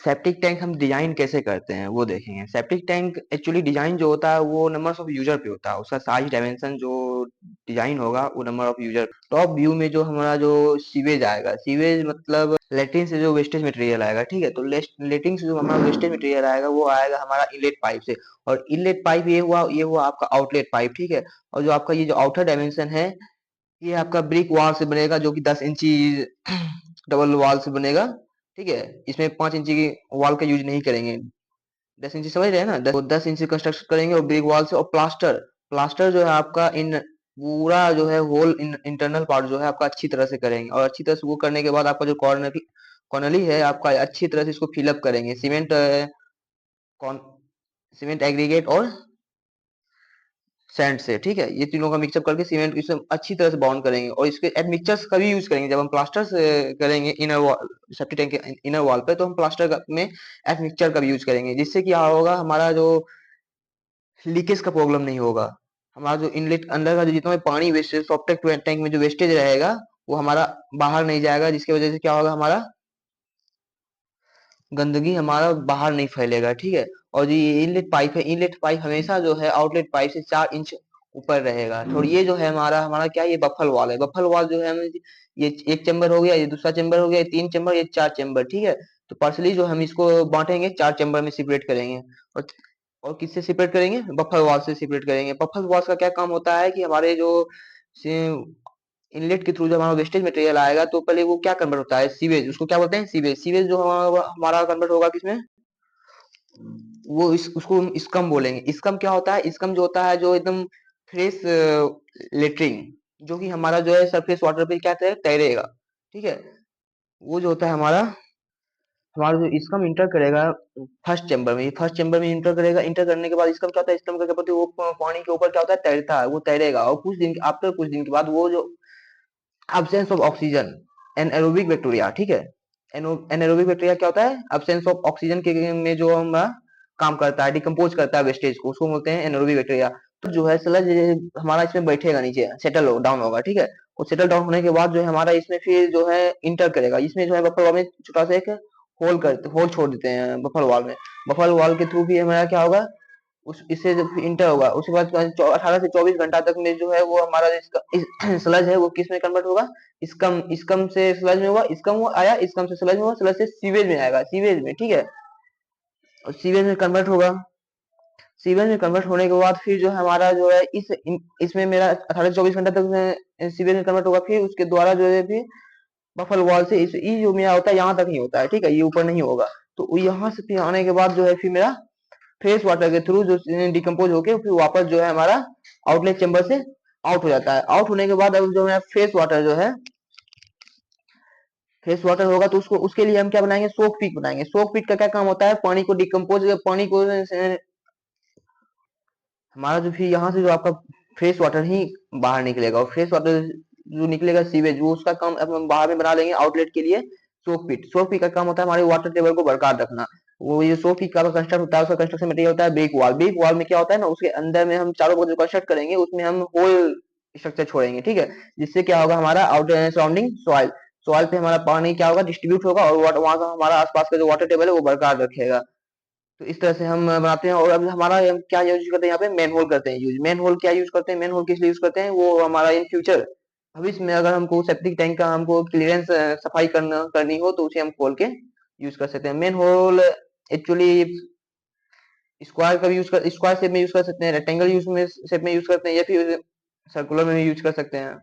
Septic tank हम design कैसे करते हैं वो देखेंगे। सेप्टिक टैंक एक्चुअली डिजाइन जो होता है वो नंबर्स ऑफ यूजर पे होता है, उसका साइज डायमेंशन जो डिजाइन होगा वो number of user. Top view में जो हमारा जो सीवेज आएगा, सीवेज मतलब लेट्रिन से जो वेस्टेज मटेरियल आएगा, ठीक है, तो लेट्रिन से जो हमारा वेस्टेज मटेरियल आएगा वो आएगा हमारा इनलेट पाइप से, और इनलेट पाइप ये हुआ आपका आउटलेट पाइप, ठीक है। और जो आपका ये जो आउटर डायमेंशन है ये आपका ब्रिक वॉल से बनेगा, जो कि 10 इंची डबल वॉल से बनेगा, ठीक है। इसमें 5 इंची की वॉल का यूज नहीं करेंगे, 10 इंची समझ रहे हैं ना, 10 इंची कंस्ट्रक्शन करेंगे और ब्रिक वॉल से। और प्लास्टर, प्लास्टर जो है आपका इन पूरा जो है होल इंटरनल पार्ट जो है आपका अच्छी तरह से करेंगे, और अच्छी तरह से वो करने के बाद आपका जो कॉर्नली है आपका अच्छी तरह से इसको फिलअप करेंगे सीमेंट, कॉन सीमेंट एग्रीगेट और सैंड से, ठीक है। ये तीनों का मिक्सअप करके सीमेंट इसे अच्छी तरह से बाउंड करेंगे, और इसके एडमिक्सचर्स का भी यूज करेंगे जब हम प्लास्टर से करेंगे इनर वॉल, सेप्टिक टैंक के इनर वॉल पे, तो हम में एडमिक्सचर का भी यूज करेंगे, जिससे क्या होगा हमारा जो लीकेज का प्रॉब्लम नहीं होगा। हमारा जो इनलेट अंदर का जो जितना भी पानी वेस्टेज सॉफ्ट टैंक में जो वेस्टेज रहेगा वो हमारा बाहर नहीं जाएगा, जिसकी वजह से क्या होगा हमारा गंदगी हमारा बाहर नहीं फैलेगा, ठीक है। और ये इनलेट पाइप है, इनलेट पाइप हमेशा जो है आउटलेट पाइप से 4 इंच ऊपर रहेगा। और ये जो है हमारा हमारा क्या, ये बफल वॉल है। बफल वॉल जो है ये एक चैम्बर हो गया, ये दूसरा चैम्बर हो गया, ये 3 चैम्बर, ये 4 चैम्बर, ठीक है। तो पर्सनली जो हम इसको बांटेंगे 4 चैम्बर में सेपरेट करेंगे, और और किससे सेपरेट करेंगे, बफल वॉल से सेपरेट करेंगे। बफल वॉल का क्या काम होता है कि हमारे जो इनलेट के थ्रू जब हमारा वेस्टेज मटेरियल आएगा तो पहले वो क्या कन्वर्ट होता है, सीवेज, उसको क्या बोलते हैं, सीवेज। सीवेज जो हमारा कन्वर्ट होगा किसमें, वो उसको हम स्कम बोलेंगे। स्कम क्या होता है, स्कम जो होता है जो एकदम फ्रेश लेटरिन, जो कि हमारा जो है सरफेस वाटर पे क्या तैरेगा, ठीक है। वो जो होता है हमारा जो स्कम इंटर करेगा फर्स्ट चैम्बर में, फर्स्ट चैम्बर में इंटर करेगा। इंटर करने के बाद स्कम क्या होता है, स्कम का क्या, वो पानी के ऊपर क्या होता है, तैरता है, वो तैरेगा, और कुछ दिन आफ्टर कुछ दिन के बाद वो जो absence of oxygen, anaerobic bacteria, ठीक है। एनएरोबिक बैक्टीरिया क्या होता है, absence ऑफ ऑक्सीजन के में जो हमारा काम करता है, डिकम्पोज करता है वेस्टेज को, उसको बोलते हैं एनएरोबिक बैक्टीरिया। तो जो है स्लज हमारा इसमें बैठेगा, नीचे सेटल डाउन होगा, ठीक है। और सेटल डाउन होने के बाद जो है हमारा इसमें फिर जो है इंटर करेगा। इसमें जो है बफर वॉल में छोटा सा एक होल छोड़ देते हैं बफर वॉल में। बफर वॉल के थ्रू भी हमारा क्या होगा, उस इससे जब इंटर होगा उसके बाद 18 से 24 घंटा तक में जो है वो हमारा इसका स्लज है वो किस में कन्वर्ट होगा, स्कम से स्लज में हुआ, स्कम वो आया, स्कम से स्लज में हुआ, स्लज से सीवेज में आएगा, सीवेज में, ठीक है। और सीवेज में कन्वर्ट होगा। सीवेज में कन्वर्ट होने के बाद फिर जो है हमारा जो है इसमें मेरा 18 से 24 घंटा तक में सीवेज में कन्वर्ट होगा। फिर उसके द्वारा जो है फिर बफल वॉल से ये जो मेरा होता है यहाँ तक नहीं होता है, ठीक है, ये ऊपर नहीं होगा। तो यहाँ से फिर आने के बाद जो है फिर मेरा फ्रेश वाटर के थ्रू जो डिकम्पोज होके फिर वापस जो है हमारा आउटलेट चैम्बर से आउट हो जाता है। आउट होने के बाद अब जो है फ्रेश वाटर जो है, फ्रेश वाटर होगा तो उसको उसके लिए हम क्या बनाएंगे, सोक पिट बनाएंगे। सोक पिट का क्या काम होता है, पानी को डिकम्पोज, पानी को हमारा जो फिर यहाँ से जो आपका फ्रेश वाटर ही बाहर निकलेगा, और फ्रेश वाटर जो निकलेगा सीवेज वो उसका काम अब हम बाहर में बना लेंगे आउटलेट के लिए सोक पिट। सोक पिट का काम होता है हमारे वाटर टेबल को बरकरार रखना। वो ये सोक पिट का कंस्ट्रक्ट होता है, उसका कंस्ट्रक्शन मटेरियल होता है ब्रिक वॉल। ब्रिक वॉल में क्या होता है ना, उसके अंदर में हम चारों जो कंस्ट्रक्ट करेंगे उसमें हम होल स्ट्रक्चर छोड़ेंगे, ठीक है। जिससे क्या होगा हमारा आउटर सराउंडिंग सॉइल, सॉइल पे हमारा पानी क्या होगा, डिस्ट्रीब्यूट होगा, और वहां का हमारा आसपास का जो वाटर टेबल है वो बरकरार रखेगा। तो इस तरह से हम बनाते हैं। और अब हमारा हम क्या यूज करते हैं, यहाँ पे मेन होल करते हैं यूज। मेन होल क्या यूज करते हैं, मेन होल किस लिए यूज करते हैं, वो हमारा इन फ्यूचर भविष्य में अगर हमको सेप्टिक टैंक का हमको क्लियरेंस सफाई करनी हो तो उसे हम खोल के यूज कर सकते हैं। मेन होल एक्चुअली स्क्वायर का भी स्क्वायर शेप में यूज कर सकते हैं, रेक्टेंगल यूज में शेप में यूज करते हैं, या फिर सर्कुलर में भी यूज कर सकते हैं।